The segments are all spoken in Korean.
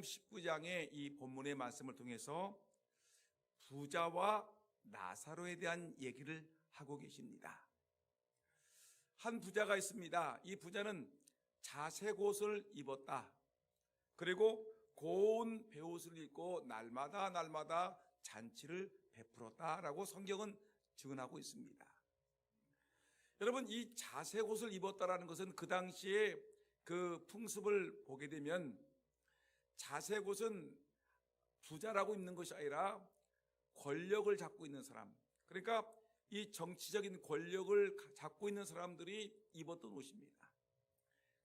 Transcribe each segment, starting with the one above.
19장의 이 본문의 말씀을 통해서 부자와 나사로에 대한 얘기를 하고 계십니다. 한 부자가 있습니다. 이 부자는 자색옷을 입었다. 그리고 고운 베옷을 입고 날마다 잔치를 베풀었다라고 성경은 증언하고 있습니다. 여러분, 이 자색옷을 입었다라는 것은 그 당시에 그 풍습을 보게 되면 자색옷은 부자라고 입는 것이 아니라 권력을 잡고 있는 사람, 그러니까 이 정치적인 권력을 잡고 있는 사람들이 입었던 옷입니다.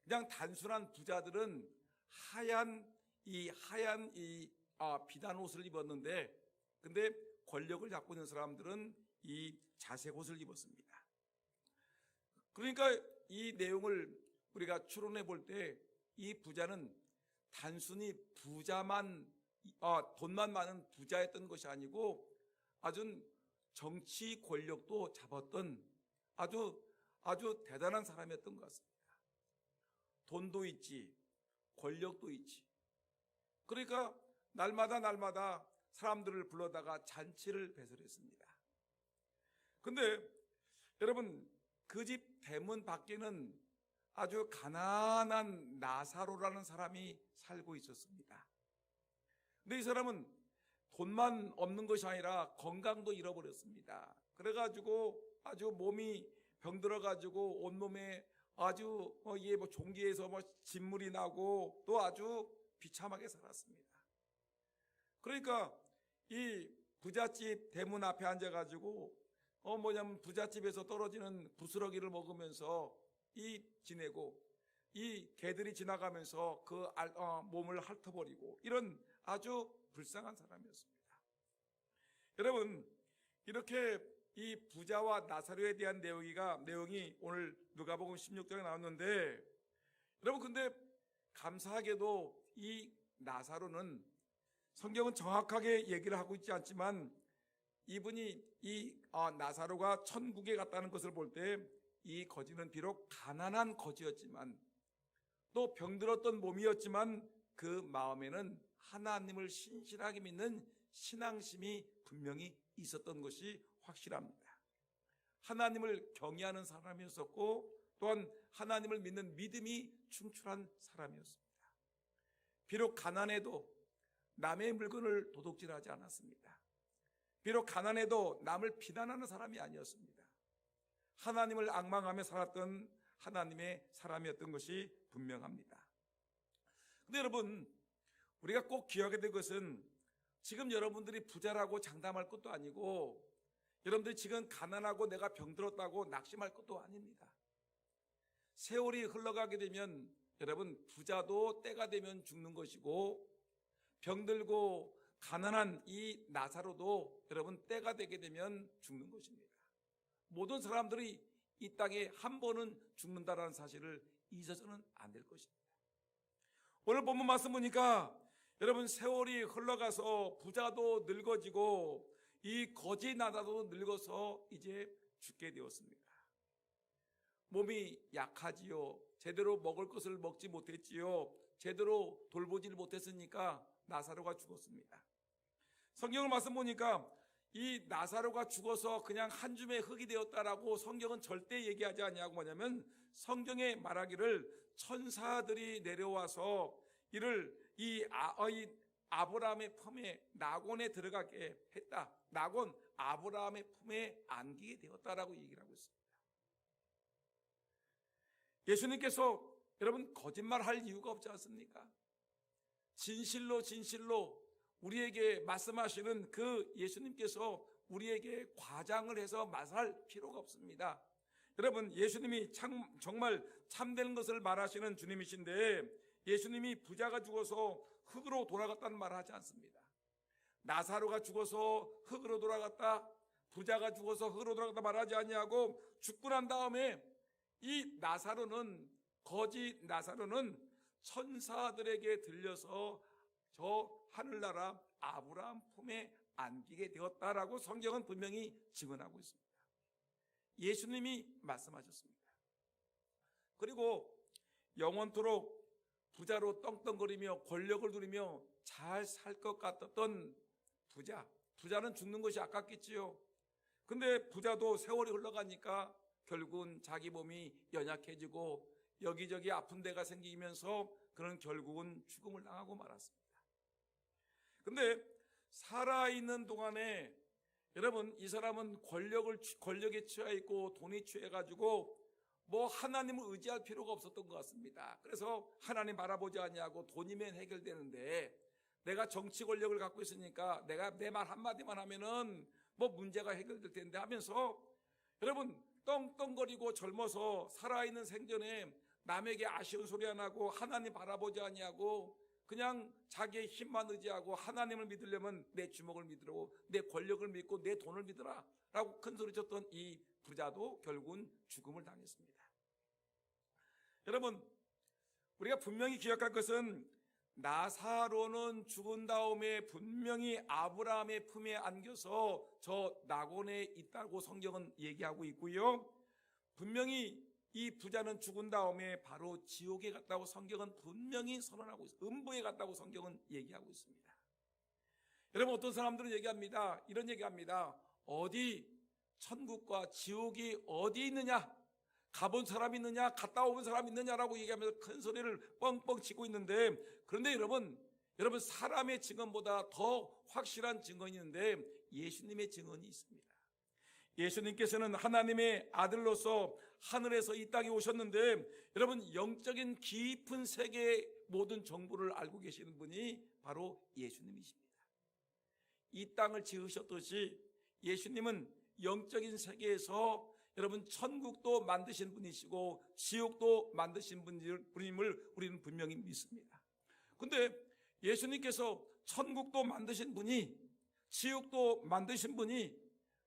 그냥 단순한 부자들은 하얀 비단 옷을 입었는데, 근데 권력을 잡고 있는 사람들은 이 자색 옷을 입었습니다. 그러니까 이 내용을 우리가 추론해 볼 때 이 부자는 단순히 돈만 많은 부자였던 것이 아니고 아주 정치 권력도 잡았던 아주 대단한 사람이었던 것 같습니다. 돈도 있지, 권력도 있지. 그러니까 날마다 사람들을 불러다가 잔치를 배설했습니다. 근데 여러분, 그 집 대문 밖에는 아주 가난한 나사로라는 사람이 살고 있었습니다. 근데 이 사람은 돈만 없는 것이 아니라 건강도 잃어버렸습니다. 그래가지고 아주 몸이 병들어가지고 온몸에 아주 종기에서 진물이 나고 또 아주 비참하게 살았습니다. 그러니까 이 부잣집 대문 앞에 앉아가지고 부잣집에서 떨어지는 부스러기를 먹으면서 지내고 이 개들이 지나가면서 그 몸을 핥아버리고 이런 아주 불쌍한 사람이었습니다. 여러분, 이렇게 이 부자와 나사로에 대한 내용이 오늘 누가복음 16장에 나왔는데, 여러분, 근데 감사하게도 이 나사로는 성경은 정확하게 얘기를 하고 있지 않지만 이분이 나사로가 천국에 갔다는 것을 볼 때 이 거지는 비록 가난한 거지였지만 또 병들었던 몸이었지만 그 마음에는 하나님을 신실하게 믿는 신앙심이 분명히 있었던 것이 확실합니다. 하나님을 경외하는 사람이었었고 또한 하나님을 믿는 믿음이 충출한 사람이었습니다. 비록 가난해도 남의 물건을 도둑질하지 않았습니다. 비록 가난해도 남을 비난하는 사람이 아니었습니다. 하나님을 앙망하며 살았던 하나님의 사람이었던 것이 분명합니다. 그런데 여러분, 우리가 꼭 기억해야 될 것은 지금 여러분들이 부자라고 장담할 것도 아니고 여러분들이 지금 가난하고 내가 병들었다고 낙심할 것도 아닙니다. 세월이 흘러가게 되면 여러분, 부자도 때가 되면 죽는 것이고 병들고 가난한 이 나사로도 여러분 때가 되게 되면 죽는 것입니다. 모든 사람들이 이 땅에 한 번은 죽는다라는 사실을 잊어서는 안 될 것입니다. 오늘 본문 말씀 보니까 여러분, 세월이 흘러가서 부자도 늙어지고 이 거지 나사로도 늙어서 이제 죽게 되었습니다. 몸이 약하지요. 제대로 먹을 것을 먹지 못했지요. 제대로 돌보지를 못했으니까 나사로가 죽었습니다. 성경을 말씀 보니까 이 나사로가 죽어서 그냥 한 줌의 흙이 되었다라고 성경은 절대 얘기하지 않냐고. 뭐냐면 성경에 말하기를 천사들이 내려와서 이를 아브라함의 품에 나곤에 들어가게 했다. 나곤 아브라함의 품에 안기게 되었다라고 얘기를 하고 있습니다. 예수님께서 여러분 거짓말할 이유가 없지 않습니까? 진실로 우리에게 말씀하시는 그 예수님께서 우리에게 과장을 해서 말할 필요가 없습니다. 여러분, 예수님이 정말 참된 것을 말하시는 주님이신데 예수님이 부자가 죽어서 흙으로 돌아갔다는 말을 하지 않습니다. 나사로가 죽어서 흙으로 돌아갔다, 부자가 죽어서 흙으로 돌아갔다 말하지 않냐고. 죽고 난 다음에 이 거지 나사로는 천사들에게 들려서 저 하늘나라 아브라함 품에 안기게 되었다라고 성경은 분명히 증언하고 있습니다. 예수님이 말씀하셨습니다. 그리고 영원토록 부자로 떵떵거리며 권력을 누리며 잘 살 것 같았던 부자는 죽는 것이 아깝겠지요. 근데 부자도 세월이 흘러가니까 결국은 자기 몸이 연약해지고 여기저기 아픈 데가 생기면서 그는 결국은 죽음을 당하고 말았습니다. 근데 살아있는 동안에 여러분, 이 사람은 권력에 취해 있고 돈에 취해 가지고 하나님을 의지할 필요가 없었던 것 같습니다. 그래서 하나님 바라보지 않냐고 돈이면 해결되는데, 내가 정치 권력을 갖고 있으니까 내가 내 말 한마디만 하면은 문제가 해결될 텐데 하면서 여러분 떵떵거리고 젊어서 살아있는 생전에 남에게 아쉬운 소리 안 하고 하나님 바라보지 않냐고 그냥 자기의 힘만 의지하고 하나님을 믿으려면 내 주먹을 믿으라고, 내 권력을 믿고 내 돈을 믿으라 라고 큰 소리 쳤던 이 부자도 결국은 죽음을 당했습니다. 여러분, 우리가 분명히 기억할 것은 나사로는 죽은 다음에 분명히 아브라함의 품에 안겨서 저 낙원에 있다고 성경은 얘기하고 있고요, 분명히 이 부자는 죽은 다음에 바로 지옥에 갔다고 성경은 분명히 선언하고 있습니다. 음부에 갔다고 성경은 얘기하고 있습니다. 여러분, 어떤 사람들은 얘기합니다. 이런 얘기합니다. 어디 천국과 지옥이 어디 있느냐, 가본 사람이 있느냐, 갔다 온 사람이 있느냐라고 얘기하면서 큰 소리를 뻥뻥 치고 있는데, 그런데 여러분 사람의 증언보다 더 확실한 증언이 있는데 예수님의 증언이 있습니다. 예수님께서는 하나님의 아들로서 하늘에서 이 땅에 오셨는데, 여러분 영적인 깊은 세계의 모든 정보를 알고 계시는 분이 바로 예수님이십니다. 이 땅을 지으셨듯이 예수님은 영적인 세계에서 여러분 천국도 만드신 분이시고 지옥도 만드신 분임을 우리는 분명히 믿습니다. 근데 예수님께서 천국도 만드신 분이, 지옥도 만드신 분이,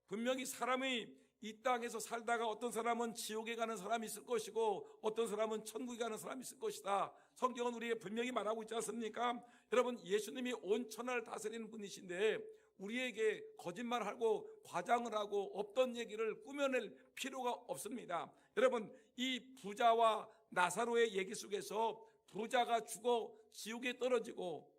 분명히 사람이 이 땅에서 살다가 어떤 사람은 지옥에 가는 사람이 있을 것이고 어떤 사람은 천국에 가는 사람이 있을 것이다. 성경은 우리에게 분명히 말하고 있지 않습니까? 여러분, 예수님이 온 천하를 다스리는 분이신데 우리에게 거짓말하고 과장을 하고 없던 얘기를 꾸며낼 필요가 없습니다. 여러분, 이 부자와 나사로의 얘기 속에서 부자가 죽어 지옥에 떨어지고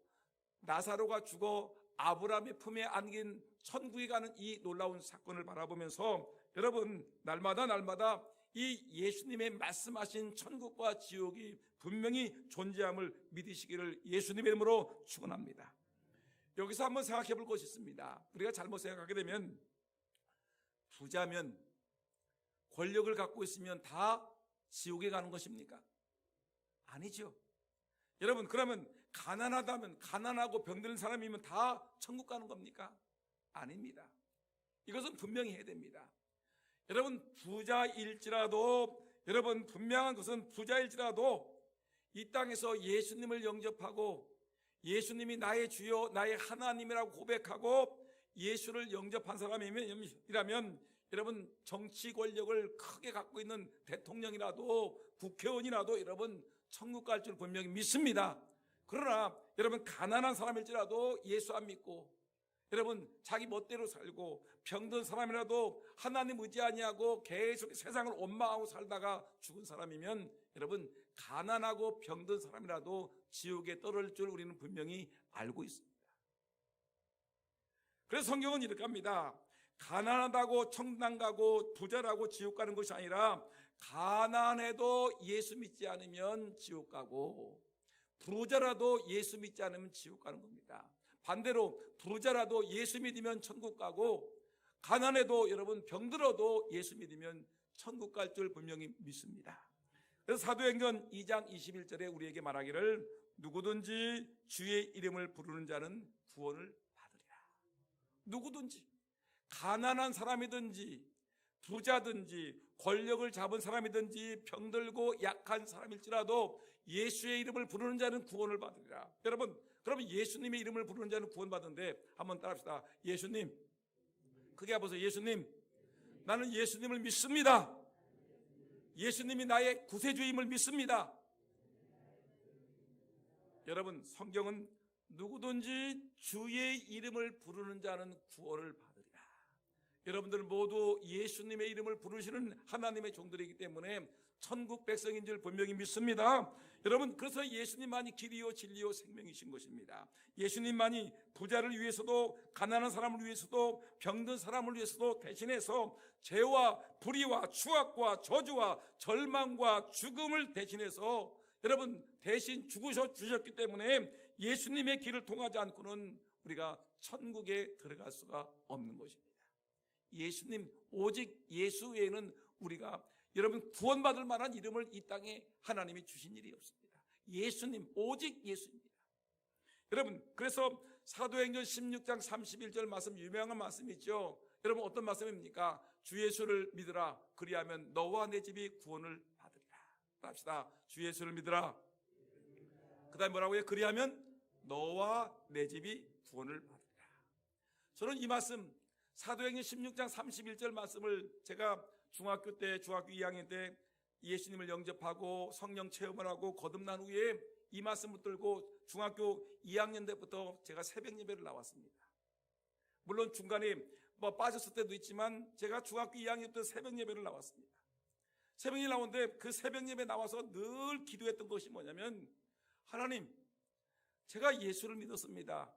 나사로가 죽어 아브라함의 품에 안긴 천국에 가는 이 놀라운 사건을 바라보면서 여러분, 날마다 이 예수님의 말씀하신 천국과 지옥이 분명히 존재함을 믿으시기를 예수님의 이름으로 축원합니다. 여기서 한번 생각해 볼 것이 있습니다. 우리가 잘못 생각하게 되면 부자면, 권력을 갖고 있으면 다 지옥에 가는 것입니까? 아니죠. 여러분, 그러면 가난하다면, 가난하고 병든 사람이면 다 천국 가는 겁니까? 아닙니다. 이것은 분명히 해야 됩니다. 여러분, 부자일지라도, 여러분 분명한 것은 부자일지라도 이 땅에서 예수님을 영접하고 예수님이 나의 주여 나의 하나님이라고 고백하고 예수를 영접한 사람이라면 여러분 정치 권력을 크게 갖고 있는 대통령이라도 국회의원이라도 여러분 천국 갈 줄 분명히 믿습니다. 그러나 여러분 가난한 사람일지라도 예수 안 믿고 여러분 자기 멋대로 살고 병든 사람이라도 하나님 의지 아니하고 계속 세상을 원망하고 살다가 죽은 사람이면 여러분 가난하고 병든 사람이라도 지옥에 떨어질 줄 우리는 분명히 알고 있습니다. 그래서 성경은 이렇게 합니다. 가난하다고 천당 가고 부자라고 지옥 가는 것이 아니라 가난해도 예수 믿지 않으면 지옥 가고 부자라도 예수 믿지 않으면 지옥 가는 겁니다. 반대로 부자라도 예수 믿으면 천국 가고 가난해도 여러분 병들어도 예수 믿으면 천국 갈 줄 분명히 믿습니다. 그래서 사도행전 2장 21절에 우리에게 말하기를 누구든지 주의 이름을 부르는 자는 구원을 받으리라. 누구든지 가난한 사람이든지 부자든지 권력을 잡은 사람이든지 병들고 약한 사람일지라도 예수의 이름을 부르는 자는 구원을 받으리라. 여러분, 그러면 예수님의 이름을 부르는 자는 구원받는데 한번 따라합시다. 예수님, 크게 해보세요. 예수님, 나는 예수님을 믿습니다. 예수님이 나의 구세주임을 믿습니다. 여러분, 성경은 누구든지 주의 이름을 부르는 자는 구원을 받으리라. 여러분들 모두 예수님의 이름을 부르시는 하나님의 종들이기 때문에 천국 백성인 줄 분명히 믿습니다. 여러분, 그래서 예수님만이 길이요 진리요 생명이신 것입니다. 예수님만이 부자를 위해서도 가난한 사람을 위해서도 병든 사람을 위해서도 대신해서 죄와 불의와 추악과 저주와 절망과 죽음을 대신해서 여러분 대신 주셨기 때문에 예수님의 길을 통하지 않고는 우리가 천국에 들어갈 수가 없는 것입니다. 예수님, 오직 예수 외에는 우리가 여러분 구원받을 만한 이름을 이 땅에 하나님이 주신 일이 없습니다. 예수님, 오직 예수입니다. 여러분, 그래서 사도행전 16장 31절 말씀, 유명한 말씀이 있죠. 여러분, 어떤 말씀입니까? 주 예수를 믿으라, 그리하면 너와 내 집이 구원을 받으리라. 합시다. 주 예수를 믿으라. 그 다음에 뭐라고요? 그리하면 너와 내 집이 구원을 받으리라. 저는 이 말씀, 사도행전 16장 31절 말씀을 제가 중학교 2학년 때 예수님을 영접하고 성령 체험을 하고 거듭난 후에 이 말씀을 붙들고 중학교 2학년 때부터 제가 새벽 예배를 나왔습니다. 물론 중간에 빠졌을 때도 있지만 제가 중학교 2학년 때 새벽 예배를 나왔습니다. 새벽 예배 나오는데 그 새벽 예배 나와서 늘 기도했던 것이 뭐냐면, 하나님, 제가 예수를 믿었습니다.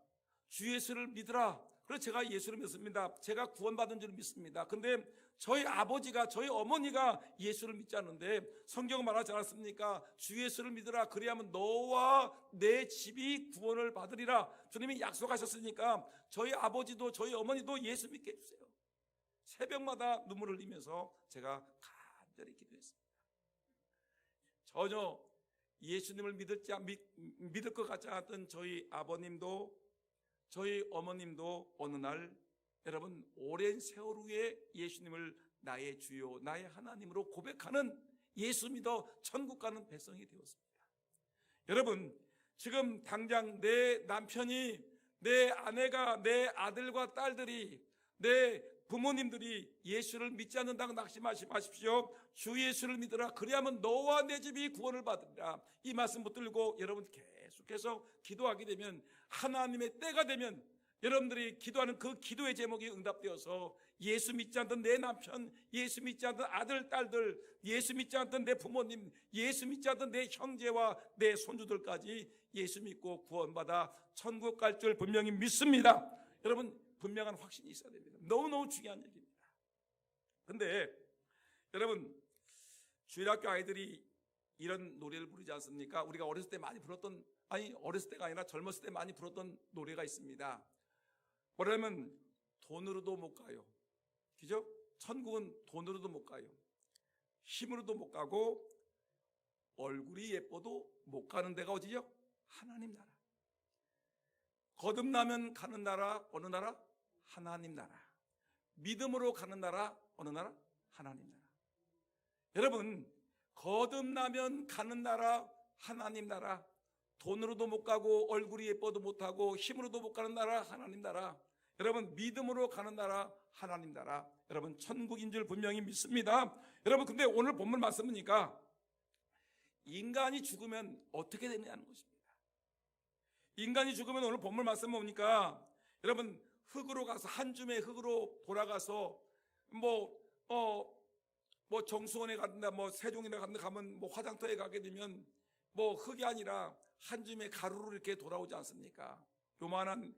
주 예수를 믿으라. 그래서 제가 예수를 믿습니다. 제가 구원받은 줄 믿습니다. 그런데 저희 아버지가, 저희 어머니가 예수를 믿지 않는데 성경은 말하지 않았습니까? 주 예수를 믿으라. 그리하면 너와 내 집이 구원을 받으리라. 주님이 약속하셨으니까 저희 아버지도 저희 어머니도 예수 믿게 해주세요. 새벽마다 눈물을 흘리면서 제가 간절히 기도했습니다. 전혀 예수님을 믿을 것 같지 않았던 저희 아버님도 저희 어머님도 어느 날 여러분 오랜 세월 후에 예수님을 나의 주요 나의 하나님으로 고백하는 예수 믿어 천국 가는 백성이 되었습니다. 여러분, 지금 당장 내 남편이, 내 아내가, 내 아들과 딸들이, 내 부모님들이 예수를 믿지 않는다고 낙심하지 마십시오. 주 예수를 믿으라. 그리하면 너와 내 집이 구원을 받으리라. 이 말씀 붙들고 여러분 계속해서 기도하게 되면, 하나님의 때가 되면 여러분들이 기도하는 그 기도의 제목이 응답되어서 예수 믿지 않던 내 남편, 예수 믿지 않던 아들, 딸들, 예수 믿지 않던 내 부모님, 예수 믿지 않던 내 형제와 내 손주들까지 예수 믿고 구원받아 천국 갈 줄 분명히 믿습니다. 여러분, 분명한 확신이 있어야 됩니다. 너무너무 중요한 얘기입니다. 근데 여러분, 주일학교 아이들이 이런 노래를 부르지 않습니까? 우리가 어렸을 때 많이 불렀던, 아니 어렸을 때가 아니라 젊었을 때 많이 불렀던 노래가 있습니다. 뭐냐면 돈으로도 못 가요. 그죠? 천국은 돈으로도 못 가요. 힘으로도 못 가고 얼굴이 예뻐도 못 가는 데가 어디죠? 하나님 나라. 거듭나면 가는 나라, 어느 나라? 하나님 나라. 믿음으로 가는 나라, 어느 나라? 하나님 나라. 여러분, 거듭나면 가는 나라, 하나님 나라. 돈으로도 못 가고 얼굴이 예뻐도 못하고 힘으로도 못 가는 나라, 하나님 나라. 여러분, 믿음으로 가는 나라, 하나님 나라. 여러분, 천국인 줄 분명히 믿습니다. 여러분, 근데 오늘 본문 말씀이니까 인간이 죽으면 어떻게 되느냐는 것입니다. 인간이 죽으면 오늘 본문 말씀 보니까 여러분, 흙으로 가서, 한 줌의 흙으로 돌아가서 정수원에 간다, 세종이나 간다 가면 화장터에 가게 되면 흙이 아니라 한 줌의 가루로 이렇게 돌아오지 않습니까? 요만한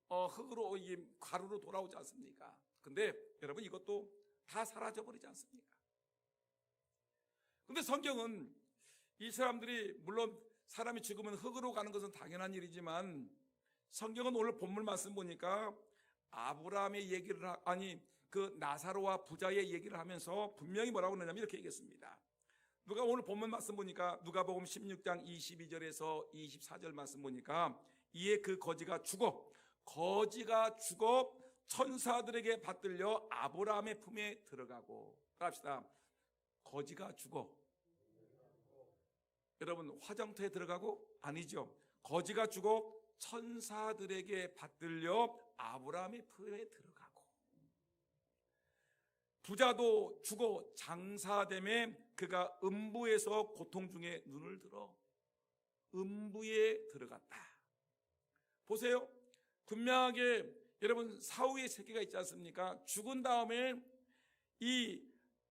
흙으로, 가루로 돌아오지 않습니까? 근데 여러분, 이것도 다 사라져 버리지 않습니까? 근데 성경은 이 사람들이, 물론 사람이 죽으면 흙으로 가는 것은 당연한 일이지만, 성경은 오늘 본문 말씀 보니까 아브라함의 얘기를 그 나사로와 부자의 얘기를 하면서 분명히 뭐라고 그러냐면 이렇게 얘기했습니다. 오늘 본문 말씀 보니까 누가복음 16장 22절에서 24절 말씀 보니까, 이에 그 거지가 죽어 천사들에게 받들려 아브라함의 품에 들어가고. 합시다. 거지가 죽어. 여러분, 화장터에 들어가고? 아니죠. 거지가 죽어 천사들에게 받들려 아브라함의 품에 들어가고. 부자도 죽어 장사됨에 그가 음부에서 고통 중에 눈을 들어 음부에 들어갔다. 보세요. 분명하게 여러분, 사후의 세계가 있지 않습니까? 죽은 다음에 이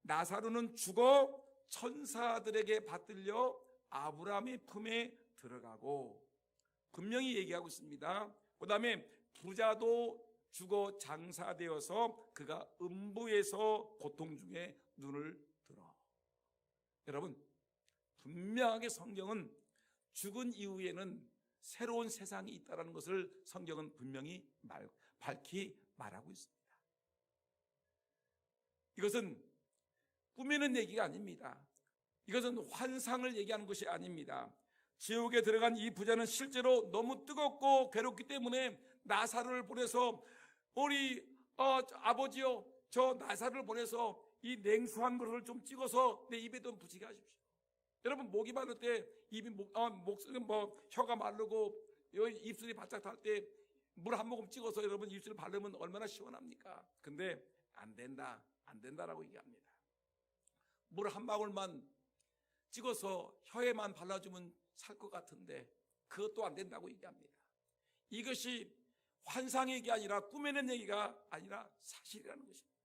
나사로는 죽어 천사들에게 받들려 아브라함의 품에 들어가고, 분명히 얘기하고 있습니다. 그 다음에 부자도 죽어 장사되어서 그가 음부에서 고통 중에 눈을 들어. 여러분, 분명하게 성경은 죽은 이후에는 새로운 세상이 있다는 것을 성경은 분명히 밝히 말하고 있습니다. 이것은 꾸미는 얘기가 아닙니다. 이것은 환상을 얘기하는 것이 아닙니다. 지옥에 들어간 이 부자는 실제로 너무 뜨겁고 괴롭기 때문에 나사로를 보내서 우리 아버지요, 저 나사로를 보내서 이 냉수한 것을 좀 찍어서 내 입에 좀 붙이게 하십시오. 여러분, 목이 마를 때 입이 혀가 마르고 입술이 바짝 달 때 물 한 모금 찍어서 여러분 입술에 바르면 얼마나 시원합니까? 근데 안 된다라고 얘기합니다. 물 한 방울만 찍어서 혀에만 발라주면 살 것 같은데 그것도 안 된다고 얘기합니다. 이것이 환상 얘기 아니라 꾸며낸 얘기가 아니라 사실이라는 것입니다.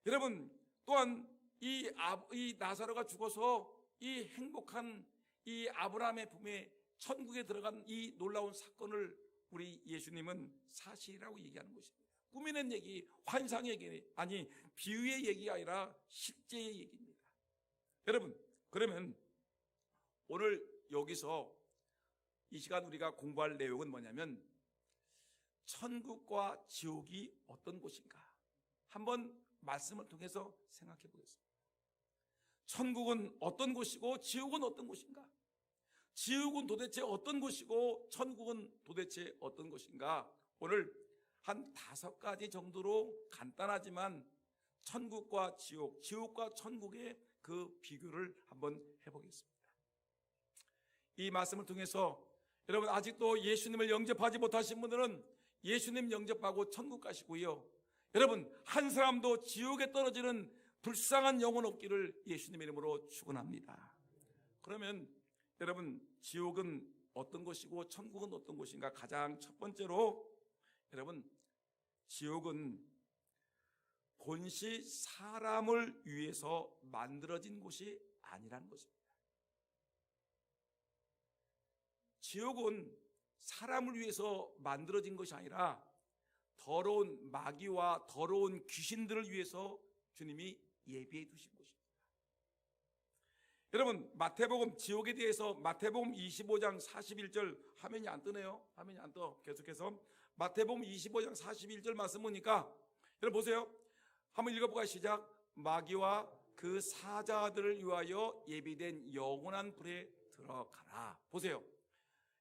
여러분, 또한 이 나사로가 죽어서 이 행복한 이 아브라함의 품에 천국에 들어간 이 놀라운 사건을 우리 예수님은 사실이라고 얘기하는 것입니다. 꾸며낸 얘기, 환상 얘기, 아니 비유의 얘기가 아니라 실제의 얘기입니다. 여러분, 그러면 오늘 여기서 이 시간 우리가 공부할 내용은 뭐냐면 천국과 지옥이 어떤 곳인가 한번 말씀을 통해서 생각해 보겠습니다. 천국은 어떤 곳이고 지옥은 어떤 곳인가? 지옥은 도대체 어떤 곳이고 천국은 도대체 어떤 곳인가? 오늘 한 5가지 정도로 간단하지만 천국과 지옥, 지옥과 천국의 그 비교를 한번 해보겠습니다. 이 말씀을 통해서 여러분, 아직도 예수님을 영접하지 못하신 분들은 예수님 영접하고 천국 가시고요, 여러분, 한 사람도 지옥에 떨어지는 불쌍한 영혼 없기를 예수님의 이름으로 축원합니다. 그러면 여러분, 지옥은 어떤 것이고 천국은 어떤 곳인가? 가장 첫 번째로 여러분, 지옥은 본시 사람을 위해서 만들어진 곳이 아니라는 것입니다. 지옥은 사람을 위해서 만들어진 것이 아니라 더러운 마귀와 더러운 귀신들을 위해서 주님이 예비해 두신 것입니다. 여러분, 마태복음, 지옥에 대해서 마태복음 25장 41절, 화면이 안 뜨네요. 화면이 안 떠. 계속해서 마태복음 25장 41절 말씀 보니까 여러분 보세요. 한번 읽어보가 시작. 마귀와 그 사자들을 위하여 예비된 영원한 불에 들어가라. 보세요.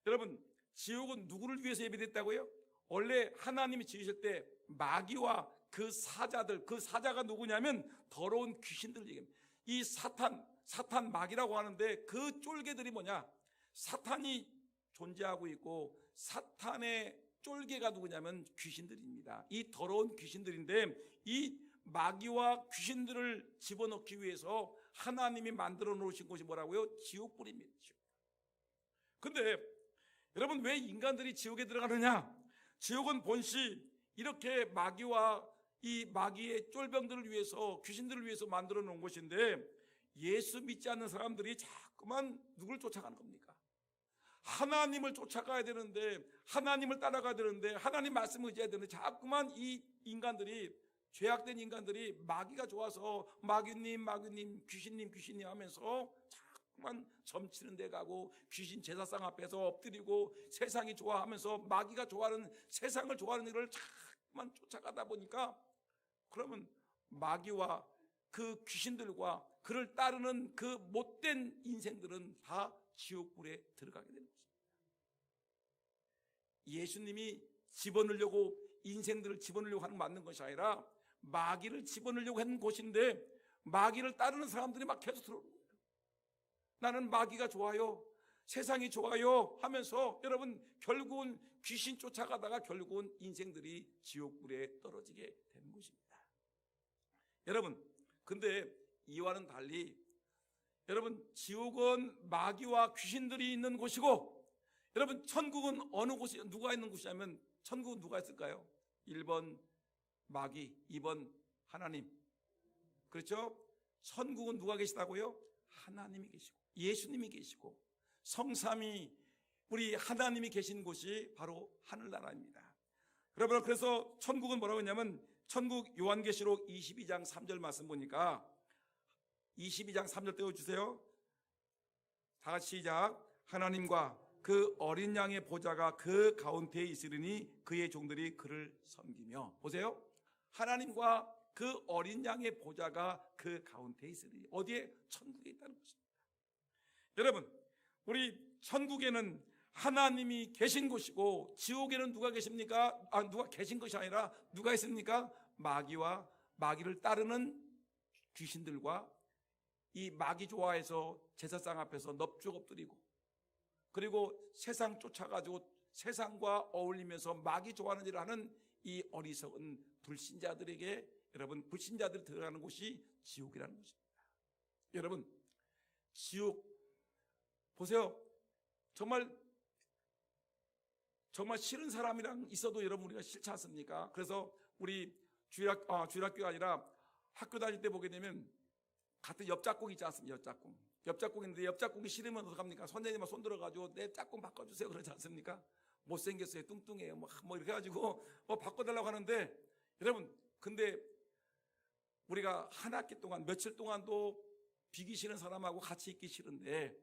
여러분, 지옥은 누구를 위해서 예비됐다고요? 원래 하나님이 지으실 때 마귀와 그 사자들, 그 사자가 누구냐면 더러운 귀신들 얘기합니다. 이 사탄 마귀라고 하는데 그 쫄개들이 뭐냐? 사탄이 존재하고 있고 사탄의 쫄개가 누구냐면 귀신들입니다. 이 더러운 귀신들인데 이 마귀와 귀신들을 집어넣기 위해서 하나님이 만들어 놓으신 곳이 뭐라고요? 지옥불입니다. 근데 여러분, 왜 인간들이 지옥에 들어가느냐? 지옥은 본시 이렇게 마귀와 이 마귀의 쫄병들을 위해서, 귀신들을 위해서 만들어 놓은 곳인데 예수 믿지 않는 사람들이 자꾸만 누굴 쫓아가는 겁니까? 하나님을 쫓아가야 되는데, 하나님을 따라가야 되는데, 하나님 말씀을 의지해야 되는데 자꾸만 이 인간들이, 죄악된 인간들이 마귀가 좋아서 마귀님 귀신님 하면서 자꾸만 점치는 데 가고 귀신 제사상 앞에서 엎드리고 세상이 좋아하면서 마귀가 좋아하는, 세상을 좋아하는 일을 자꾸만 쫓아가다 보니까 그러면 마귀와 그 귀신들과 그를 따르는 그 못된 인생들은 다 지옥불에 들어가게 되는 것입니다. 예수님이 집어넣으려고, 인생들을 집어넣으려고 하는 맞는 것이 아니라 마귀를 집어넣으려고 하는 곳인데 마귀를 따르는 사람들이 막 계속 들어오는 거예요. 나는 마귀가 좋아요, 세상이 좋아요 하면서 여러분 결국은 귀신 쫓아가다가 결국은 인생들이 지옥불에 떨어지게 되는 것입니다. 여러분, 근데 이와는 달리 여러분, 지옥은 마귀와 귀신들이 있는 곳이고 여러분, 천국은 어느 곳이, 누가 있는 곳이냐면 천국은 누가 있을까요? 1번 마귀, 2번 하나님. 그렇죠? 천국은 누가 계시다고요? 하나님이 계시고 예수님이 계시고 성삼위 우리 하나님이 계신 곳이 바로 하늘나라입니다. 여러분, 그래서 천국은 뭐라고 했냐면, 천국 요한계시록 22장 3절 말씀 보니까 22장 3절 떼어주세요. 다 같이 시작. 하나님과 그 어린 양의 보좌가 그 가운데에 있으리니 그의 종들이 그를 섬기며. 보세요. 하나님과 그 어린 양의 보좌가 그 가운데에 있으리니, 어디에? 천국에 있다는 것입니다. 여러분, 우리 천국에는 하나님이 계신 곳이고, 지옥에는 누가 계십니까? 누가 계신 것이 아니라 누가 있습니까? 마귀와 마귀를 따르는 귀신들과 이 마귀 좋아해서 제사상 앞에서 넙죽 엎드리고, 그리고 세상 쫓아가지고 세상과 어울리면서 마귀 좋아하는 일을 하는 이 어리석은 불신자들에게, 여러분, 불신자들이 들어가는 곳이 지옥이라는 것입니다. 여러분, 지옥 보세요. 정말 싫은 사람이랑 있어도 여러분 우리가 싫지 않습니까? 그래서 우리 주일학교가 아니라 학교 다닐 때 보게 되면 같은 옆짝꿍 있지 않습니까? 옆짝꿍인데 옆짝꿍이 싫으면 어떡합니까? 선생님만 손 들어가지고 내 짝꿍 바꿔주세요 그러지 않습니까? 못생겼어요, 뚱뚱해요, 뭐 이렇게 해가지고 바꿔달라고 하는데, 여러분, 근데 우리가 한 학기 동안 며칠 동안도 비기 싫은 사람하고 같이 있기 싫은데,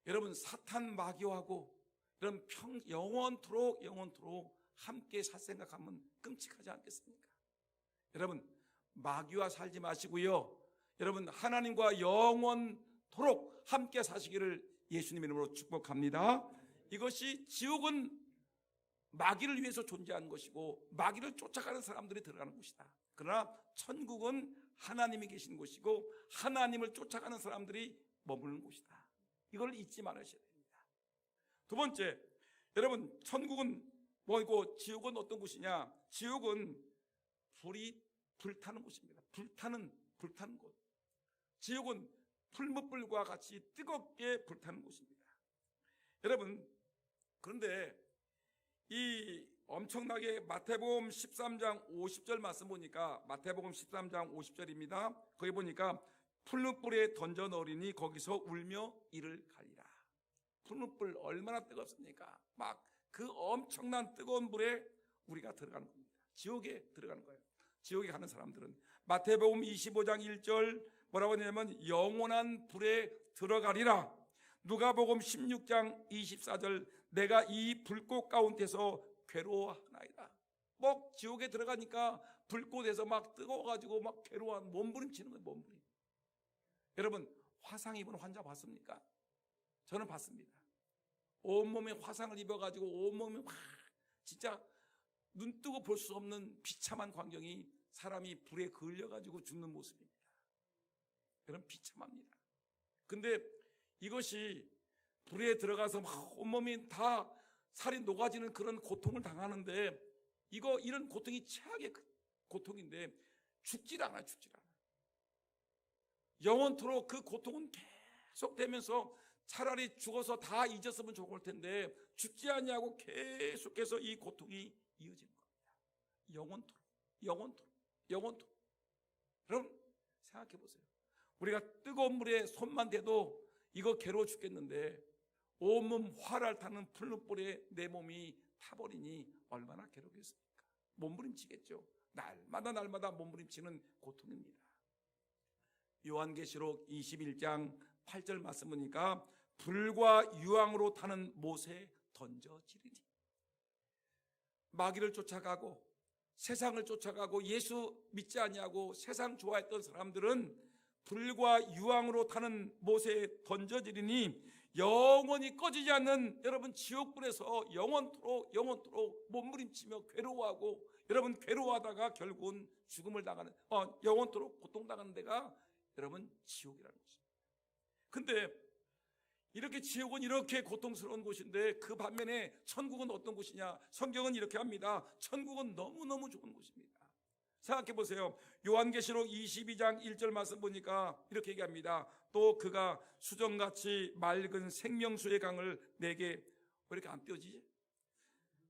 여러분, 사탄 마귀하고 여러분 영원토록 함께 살 생각하면 끔찍하지 않겠습니까? 여러분, 마귀와 살지 마시고요, 여러분, 하나님과 영원토록 함께 사시기를 예수님 이름으로 축복합니다. 이것이, 지옥은 마귀를 위해서 존재하는 것이고 마귀를 쫓아가는 사람들이 들어가는 곳이다. 그러나 천국은 하나님이 계신 곳이고 하나님을 쫓아가는 사람들이 머무는 곳이다. 이걸 잊지 말으셔야 됩니다. 두 번째, 여러분, 천국은 뭐고 지옥은 어떤 곳이냐? 지옥은 불이 불타는 곳입니다. 불타는 곳. 지옥은 풀무불과 같이 뜨겁게 불타는 곳입니다. 여러분, 그런데 이 엄청나게 마태복음 13장 50절 말씀 보니까, 마태복음 13장 50절입니다. 거기 보니까 풀무불에 던져 넣으리니 거기서 울며 이를 가리라. 풀무불 얼마나 뜨겁습니까? 막 그 엄청난 뜨거운 불에 우리가 들어가는 겁니다. 지옥에 들어가는 거예요. 지옥에 가는 사람들은 마태복음 25장 1절 뭐라고 하냐면 영원한 불에 들어가리라. 누가복음 16장 24절 내가 이 불꽃 가운데서 괴로워하나이다. 뭐 지옥에 들어가니까 불꽃에서 막 뜨거워가지고 막 괴로워한 몸부림치는 거예요. 몸부림. 여러분, 화상 입은 환자 봤습니까? 저는 봤습니다. 온몸에 화상을 입어가지고 온몸에 막 진짜 눈 뜨고 볼 수 없는 비참한 광경이, 사람이 불에 그을려가지고 죽는 모습입니다. 여러분, 비참합니다. 근데 이것이 불에 들어가서 막 온몸이 다 살이 녹아지는 그런 고통을 당하는데, 이런 고통이 최악의 고통인데 죽질 않아요. 영원토록 그 고통은 계속되면서 차라리 죽어서 다 잊었으면 좋을 텐데 죽지 않냐고 계속해서 이 고통이 이어지는 겁니다. 영원토록. 여러분, 생각해 보세요. 우리가 뜨거운 물에 손만 대도 이거 괴로워 죽겠는데 온몸 활활 타는 풀무불에 내 몸이 타버리니 얼마나 괴롭겠습니까? 몸부림치겠죠. 날마다 몸부림치는 고통입니다. 요한계시록 21장 8절 말씀 보니까 불과 유황으로 타는 못에 던져지리니, 마귀를 쫓아가고 세상을 쫓아가고 예수 믿지 아니하고 세상 좋아했던 사람들은 불과 유황으로 타는 못에 던져지리니 영원히 꺼지지 않는, 여러분, 지옥불에서 영원토록 몸부림치며 괴로워하고, 여러분, 괴로워하다가 결국은 죽음을 당하는, 영원토록 고통당하는 데가 여러분 지옥이라는 것입니다. 근데 이렇게 지옥은 이렇게 고통스러운 곳인데 그 반면에 천국은 어떤 곳이냐? 성경은 이렇게 합니다. 천국은 너무너무 좋은 곳입니다. 생각해 보세요. 요한계시록 22장 1절 말씀 보니까 이렇게 얘기합니다. 또 그가 수정같이 맑은 생명수의 강을 내게, 왜 이렇게 안 띄어지지?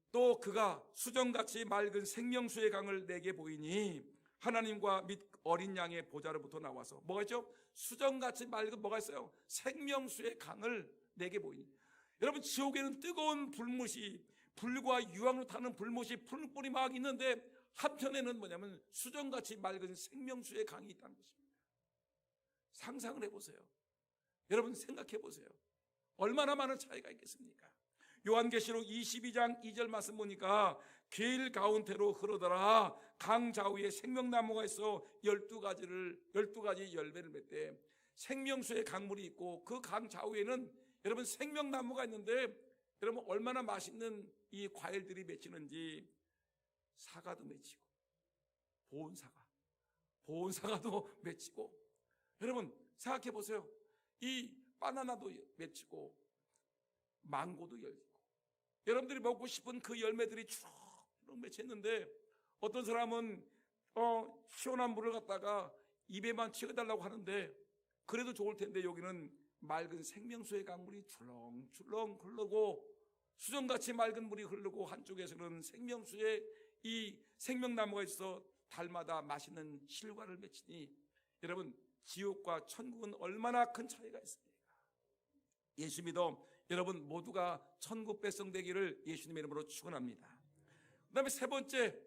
또 그가 수정같이 맑은 생명수의 강을 내게 보이니 하나님과 및 어린 양의 보좌로부터 나와서 뭐가 있죠? 수정같이 맑은 뭐가 있어요? 생명수의 강을 내게 보이니. 여러분, 지옥에는 뜨거운 불못이, 불과 유황으로 타는 불못이 불불이 막 있는데 한편에는 뭐냐면 수정같이 맑은 생명수의 강이 있다는 것입니다. 상상을 해보세요. 여러분, 생각해 보세요. 얼마나 많은 차이가 있겠습니까? 요한계시록 22장 2절 말씀 보니까 길 가운데로 흐르더라 강 좌우에 생명나무가 있어 12가지 열매를 맺대. 생명수의 강물이 있고 그 강 좌우에는 여러분 생명나무가 있는데, 여러분 얼마나 맛있는 이 과일들이 맺히는지. 사과도 맺히고 보온사과도 맺히고. 여러분 생각해 보세요. 이 바나나도 맺히고 망고도 열리고, 여러분들이 먹고 싶은 그 열매들이 쭉 맺혔는데, 어떤 사람은 시원한 물을 갖다가 입에만 채워달라고 하는데 그래도 좋을 텐데, 여기는 맑은 생명수의 강물이 출렁출렁 흐르고 수정같이 맑은 물이 흐르고 한쪽에서는 생명수의 이 생명나무가 있어 달마다 맛있는 실과를 맺히니, 여러분 지옥과 천국은 얼마나 큰 차이가 있습니까? 예수 믿어 여러분 모두가 천국 백성되기를 예수님의 이름으로 축원합니다. 그 다음에 세 번째,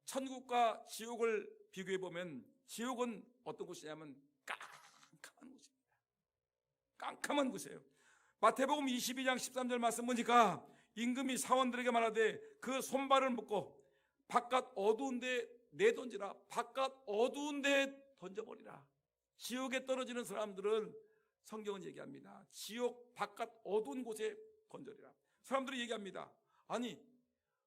천국과 지옥을 비교해보면 지옥은 어떤 곳이냐면 깜깜한 곳입니다. 깜깜한 곳이에요. 마태복음 22장 13절 말씀 보니까 임금이 사원들에게 말하되 그 손발을 묶고 바깥 어두운 데 내던지라. 바깥 어두운 데 던져버리라. 지옥에 떨어지는 사람들은 성경은 얘기합니다. 지옥 바깥 어두운 곳에 던져리라. 사람들이 얘기합니다. 아니,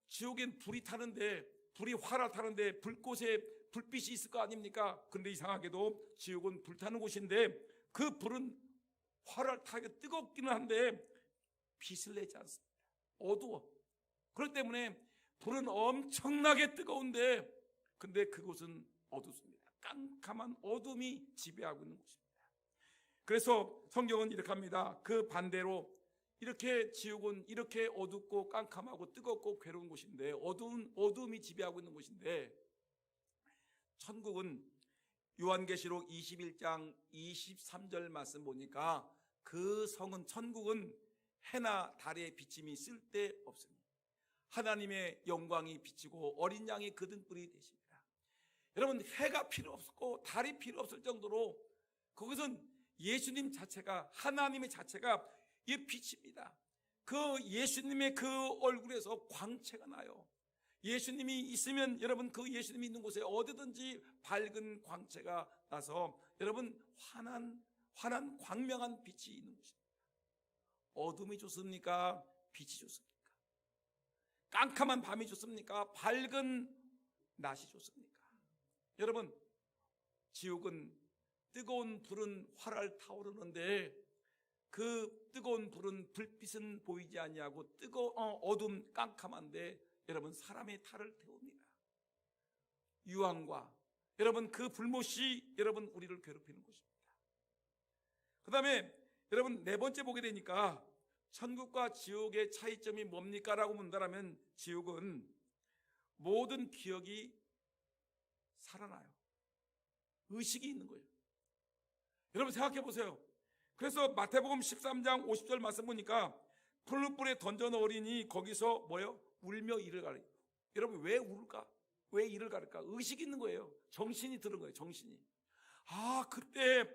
지옥엔 불이 타는데, 불이 활활 타는데 불꽃에 불빛이 있을 거 아닙니까? 그런데 이상하게도 지옥은 불타는 곳인데 그 불은 활활 타게 뜨겁기는 한데 빛을 내지 않습니다. 어두워. 그렇기 때문에 불은 엄청나게 뜨거운데, 근데 그곳은 어둡습니다. 깜깜한 어둠이 지배하고 있는 곳입니다. 그래서 성경은 이렇게 합니다. 그 반대로 이렇게 지옥은 이렇게 어둡고 깜깜하고 뜨겁고 괴로운 곳인데, 어둠이 지배하고 있는 곳인데, 천국은 요한계시록 21장 23절 말씀 보니까 그 성은, 천국은 해나 달의 비침이 쓸데없습니다. 하나님의 영광이 비치고 어린 양이 그 등불이 되십니다. 여러분, 해가 필요 없고 달이 필요 없을 정도로 그것은 예수님 자체가, 하나님의 자체가 이 빛입니다. 그 예수님의 그 얼굴에서 광채가 나요. 예수님이 있으면 여러분 그 예수님이 있는 곳에 어디든지 밝은 광채가 나서 여러분 환한 광명한 빛이 있는 곳입니다. 어둠이 좋습니까? 빛이 좋습니까? 깜깜한 밤이 좋습니까? 밝은 낮이 좋습니까? 여러분, 지옥은 뜨거운 불은 활활 타오르는데 그 뜨거운 불은 불빛은 보이지 아니하고 어둠 깜깜한데 여러분 사람의 탈을 태웁니다. 유황과 여러분 그 불못이 여러분 우리를 괴롭히는 것입니다. 그 다음에 여러분 네 번째 보게 되니까 천국과 지옥의 차이점이 뭡니까? 라고 묻는다면 지옥은 모든 기억이 살아나요. 의식이 있는 거예요. 여러분 생각해 보세요. 그래서 마태복음 13장 50절 말씀 보니까 풀무불에 던져 넣으리니 거기서 뭐예요? 울며 이를 가르. 여러분 왜 울까? 왜 이를 가를까? 의식이 있는 거예요. 정신이 들은 거예요. 정신이. 그때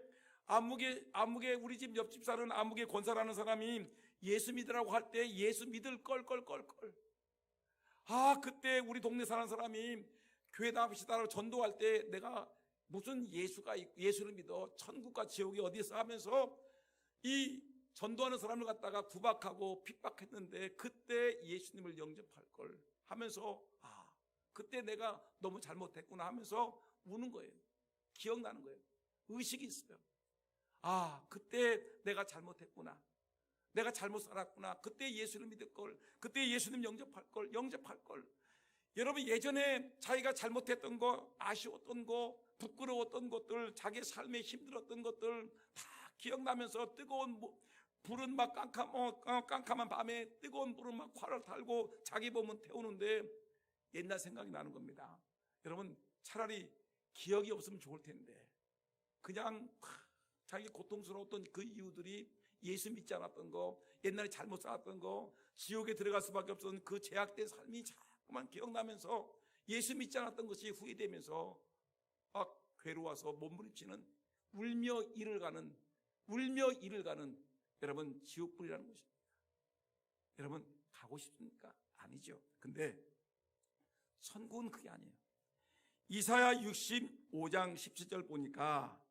암흑에 우리 집 옆집 사는 암흑에 권사라는 사람이 예수 믿으라고 할 때 예수 믿을 껄껄껄껄. 그때 우리 사는 사람이 교회 나갑시다라고 전도할 때 내가 무슨 예수를 믿어 천국과 지옥이 어디 있어 하면서 이 전도하는 사람을 갖다가 구박하고 핍박했는데 그때 예수님을 영접할 걸 하면서 그때 내가 너무 잘못했구나 하면서 우는 거예요. 기억나는 거예요. 의식이 있어요. 그때 내가 잘못했구나. 내가 잘못 살았구나. 그때 예수를 믿을 걸. 그때 예수님 영접할 걸. 여러분 예전에 자기가 잘못했던 거, 아쉬웠던 거, 부끄러웠던 것들, 자기 삶에 힘들었던 것들 다 기억나면서 뜨거운 불은 막 깜깜한 밤에 뜨거운 불은 막 활을 달고 자기 몸은 태우는데 옛날 생각이 나는 겁니다. 여러분 차라리 기억이 없으면 좋을 텐데 그냥 자기 고통스러웠던 그 이유들이 예수 믿지 않았던 거, 옛날에 잘못 살았던 거, 지옥에 들어갈 수밖에 없었던 그 제약된 삶이 자꾸만 기억나면서 예수 믿지 않았던 것이 후회되면서 괴로워서 몸부림치는 울며 이를 가는 여러분 지옥불이라는 것입니다. 여러분 가고 싶습니까? 아니죠. 근데 천국은 그게 아니에요. 이사야 65장 17절 보니까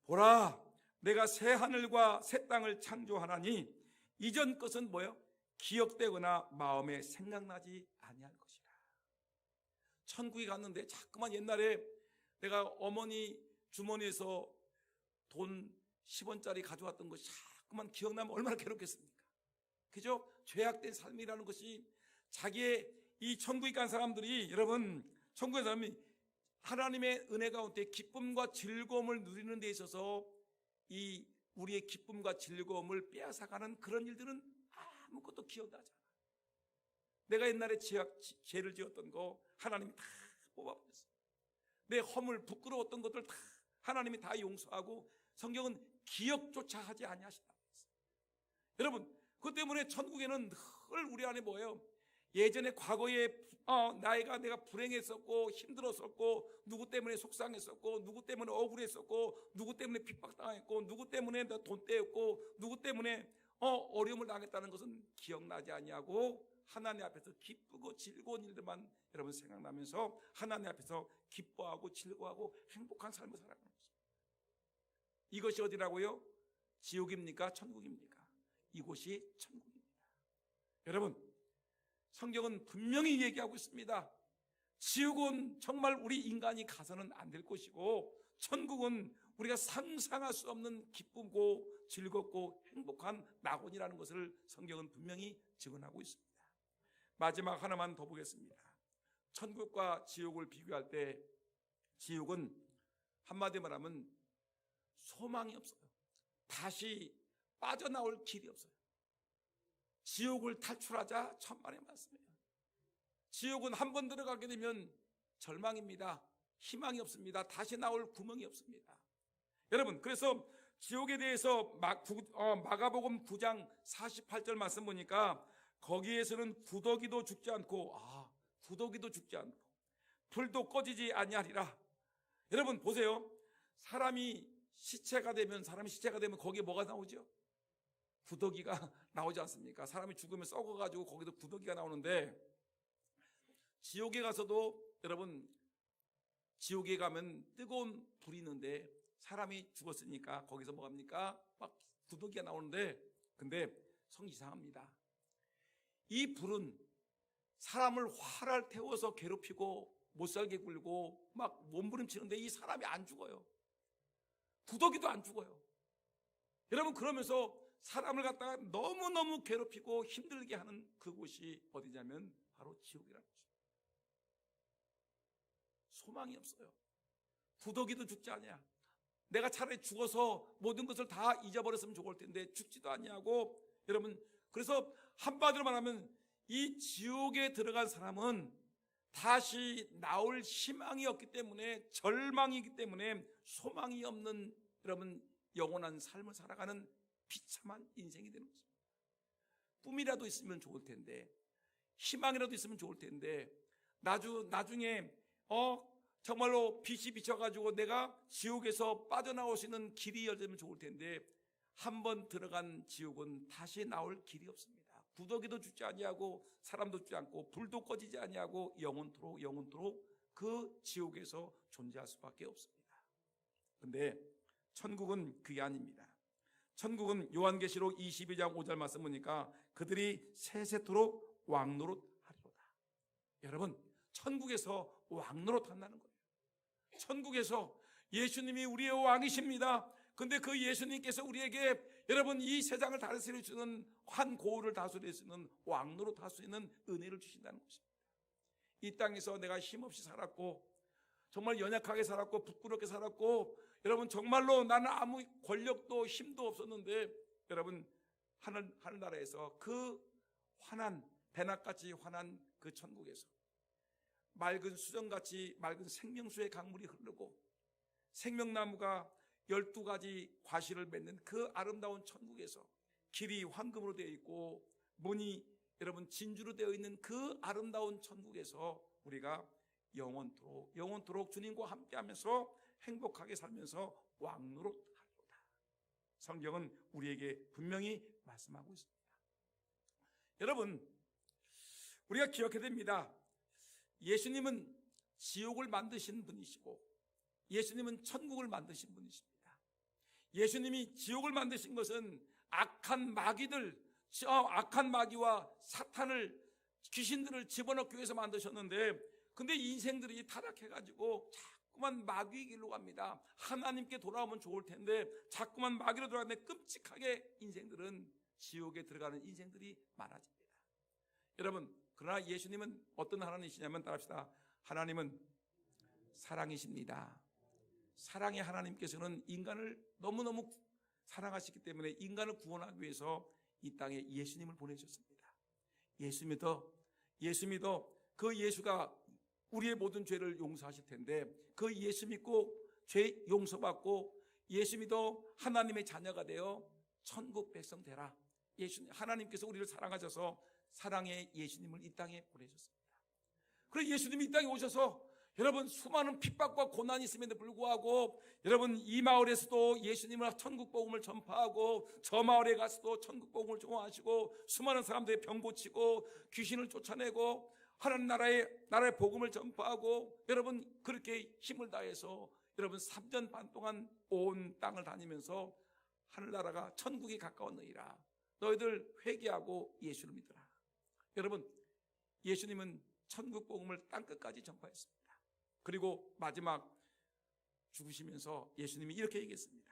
보라 내가 새 하늘과 새 땅을 창조하나니 이전 것은 뭐예요? 기억되거나 마음에 생각나지 아니할 것이라. 천국에 갔는데 자꾸만 옛날에 내가 어머니 주머니에서 돈 10원짜리 가져왔던 것이 자꾸만 기억나면 얼마나 괴롭겠습니까? 그죠? 죄악된 삶이라는 것이 자기의 이 천국에 간 사람들이 여러분 천국의 사람이 하나님의 은혜 가운데 기쁨과 즐거움을 누리는 데 있어서 이 우리의 기쁨과 즐거움을 빼앗아가는 그런 일들은 아무것도 기억나지 않아. 내가 옛날에 죄를 지었던 거 하나님이 다 뽑아버렸어. 내 허물 부끄러웠던 것들 다 하나님이 다 용서하고 성경은 기억조차 하지 아니하신다고 했어요. 여러분 그것 때문에 천국에는 늘 우리 안에 뭐예요? 예전에 과거에 내가 불행했었고 힘들었었고 누구 때문에 속상했었고 누구 때문에 억울했었고 누구 때문에 핍박당했고 누구 때문에 돈 떼었고 누구 때문에 어려움을 당했다는 것은 기억나지 아니하고 하나님 앞에서 기쁘고 즐거운 일들만 여러분 생각나면서 하나님 앞에서 기뻐하고 즐거워하고 행복한 삶을 살아가는 것입니다. 이것이 어디라고요? 지옥입니까? 천국입니까? 이곳이 천국입니다. 여러분 성경은 분명히 얘기하고 있습니다. 지옥은 정말 우리 인간이 가서는 안 될 것이고 천국은 우리가 상상할 수 없는 기쁘고 즐겁고 행복한 낙원이라는 것을 성경은 분명히 증언하고 있습니다. 마지막 하나만 더 보겠습니다. 천국과 지옥을 비교할 때 지옥은 한마디로 말하면 소망이 없어요. 다시 빠져나올 길이 없어요. 지옥을 탈출하자 천만의 말씀이에요. 지옥은 한 번 들어가게 되면 절망입니다. 희망이 없습니다. 다시 나올 구멍이 없습니다. 여러분 그래서 지옥에 대해서 마가복음 9장 48절 말씀 보니까 거기에서는 구더기도 죽지 않고 구더기도 죽지 않고 불도 꺼지지 아니하리라. 여러분 보세요. 사람이 시체가 되면 거기에 뭐가 나오죠? 구더기가 나오지 않습니까? 사람이 죽으면 썩어가지고 거기서 구더기가 나오는데 지옥에 가서도 여러분 지옥에 가면 뜨거운 불이 있는데 사람이 죽었으니까 거기서 뭐합니까? 막 구더기가 나오는데 근데 이상합니다. 이 불은 사람을 활활 태워서 괴롭히고 못살게 굴고 막 몸부림치는데 이 사람이 안 죽어요. 구더기도 안 죽어요. 여러분 그러면서 사람을 갖다가 너무너무 괴롭히고 힘들게 하는 그곳이 어디냐면 바로 지옥이라는 것입니다. 소망이 없어요. 구더기도 죽지 않냐. 내가 차라리 죽어서 모든 것을 다 잊어버렸으면 좋을 텐데 죽지도 않냐고. 여러분 그래서 한마디로 말하면 이 지옥에 들어간 사람은 다시 나올 희망이 없기 때문에 절망이기 때문에 소망이 없는 여러분 영원한 삶을 살아가는 비참한 인생이 되는 것입니다. 꿈이라도 있으면 좋을 텐데 희망이라도 있으면 좋을 텐데 나중에 정말로 빛이 비춰가지고 내가 지옥에서 빠져나올 수 있는 길이 열리면 좋을 텐데 한 번 들어간 지옥은 다시 나올 길이 없습니다. 구더기도 죽지 아니하고 사람도 죽지 않고 불도 꺼지지 아니하고 영원토록 그 지옥에서 존재할 수밖에 없습니다. 그런데 천국은 그게 아닙니다. 천국은 요한계시록 22장 5절 말씀 보니까 그들이 세세토록 왕노릇하리로다. 여러분 천국에서 왕노릇한다는 거예요. 천국에서 예수님이 우리의 왕이십니다. 근데 그 예수님께서 우리에게 여러분 이 세상을 다스릴 수 있는 환고를 다스릴 수 있는 왕노릇 할 수 있는 은혜를 주신다는 것입니다. 이 땅에서 내가 힘없이 살았고 정말 연약하게 살았고 부끄럽게 살았고 여러분 정말로 나는 아무 권력도 힘도 없었는데 여러분 하늘나라에서 그 환한 배낮같이 환한 그 천국에서 맑은 수정같이 맑은 생명수의 강물이 흐르고 생명나무가 12가지 과실을 맺는 그 아름다운 천국에서 길이 황금으로 되어 있고 문이 여러분 진주로 되어 있는 그 아름다운 천국에서 우리가 영원토록 주님과 함께하면서 행복하게 살면서 왕노릇하리로다. 성경은 우리에게 분명히 말씀하고 있습니다. 여러분, 우리가 기억해야 됩니다. 예수님은 지옥을 만드신 분이시고 예수님은 천국을 만드신 분이십니다. 예수님이 지옥을 만드신 것은 악한 마귀와 사탄을, 귀신들을 집어넣기 위해서 만드셨는데, 근데 인생들이 타락해가지고 자꾸만 마귀의 길로 갑니다. 하나님께 돌아오면 좋을 텐데 자꾸만 마귀로 돌아가는데 끔찍하게 인생들은 지옥에 들어가는 인생들이 많아집니다. 여러분, 그러나 예수님은 어떤 하나님이시냐면, 따라합시다. 하나님은 사랑이십니다. 사랑의 하나님께서는 인간을 너무너무 사랑하시기 때문에 인간을 구원하기 위해서 이 땅에 예수님을 보내셨습니다. 예수 믿어 그 예수가 우리의 모든 죄를 용서하실 텐데, 그 예수 믿고 죄 용서받고 예수 믿어 하나님의 자녀가 되어 천국 백성 되라. 하나님께서 우리를 사랑하셔서 사랑의 예수님을 이 땅에 보내셨습니다. 그래서 예수님이 이 땅에 오셔서 여러분 수많은 핍박과 고난이 있음에도 불구하고 여러분 이 마을에서도 예수님을 천국 복음을 전파하고 저 마을에 가서도 천국 복음을 전하시고 수많은 사람들의 병 고치고 귀신을 쫓아내고 하나님 나라의 복음을 전파하고 여러분 그렇게 힘을 다해서 여러분 3년 반 동안 온 땅을 다니면서 하늘나라가 천국이 가까웠느니라. 너희들 회개하고 예수를 믿으라. 여러분 예수님은 천국 복음을 땅끝까지 전파했습니다. 그리고 마지막 죽으시면서 예수님이 이렇게 얘기했습니다.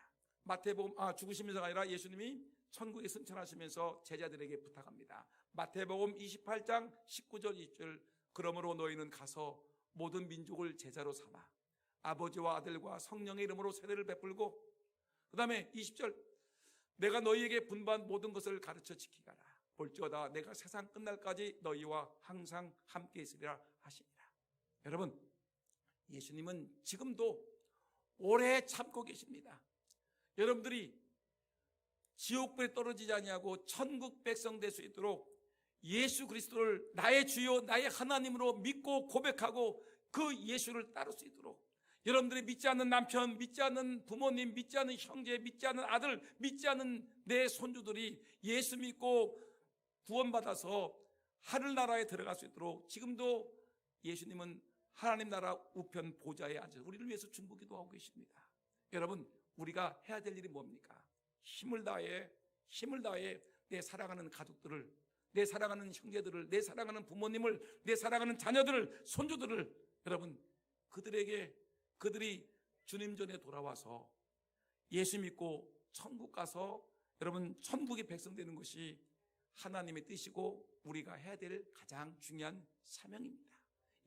죽으시면서가 아니라 예수님이 천국에 승천하시면서 제자들에게 부탁합니다. 마태복음 28장 19절 20절 그러므로 너희는 가서 모든 민족을 제자로 삼아 아버지와 아들과 성령의 이름으로 세례를 베풀고 그 다음에 20절 내가 너희에게 분부한 모든 것을 가르쳐 지키가라. 볼지어다 내가 세상 끝날까지 너희와 항상 함께 있으리라 하시니라. 여러분 예수님은 지금도 오래 참고 계십니다. 여러분들이 지옥불에 떨어지지 아니하고 천국 백성 될 수 있도록 예수 그리스도를 나의 주요 나의 하나님으로 믿고 고백하고 그 예수를 따를 수 있도록 여러분들이 믿지 않는 남편, 믿지 않는 부모님, 믿지 않는 형제, 믿지 않는 아들, 믿지 않는 내 손주들이 예수 믿고 구원받아서 하늘나라에 들어갈 수 있도록 지금도 예수님은 하나님 나라 우편 보좌에 앉아서 우리를 위해서 중보기도 하고 계십니다. 여러분 우리가 해야 될 일이 뭡니까? 힘을 다해 내 사랑하는 가족들을, 내 사랑하는 형제들을, 내 사랑하는 부모님을, 내 사랑하는 자녀들을, 손주들을 여러분 그들이 주님 전에 돌아와서 예수 믿고 천국 가서 여러분 천국의 백성 되는 것이 하나님의 뜻이고 우리가 해야 될 가장 중요한 사명입니다.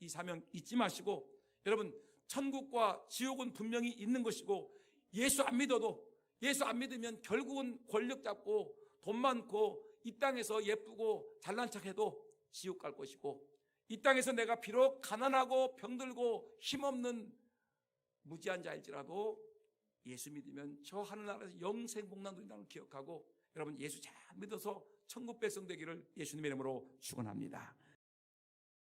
이 사명 잊지 마시고 여러분 천국과 지옥은 분명히 있는 것이고 예수 안 믿으면 결국은 권력 잡고 돈 많고 이 땅에서 예쁘고 잘난 척해도 지옥 갈 것이고 이 땅에서 내가 비록 가난하고 병들고 힘없는 무지한 자일지라도 예수 믿으면 저 하늘나라에서 영생 복락 누린다는 걸 기억하고 여러분 예수 잘 믿어서 천국 백성 되기를 예수님의 이름으로 축원합니다.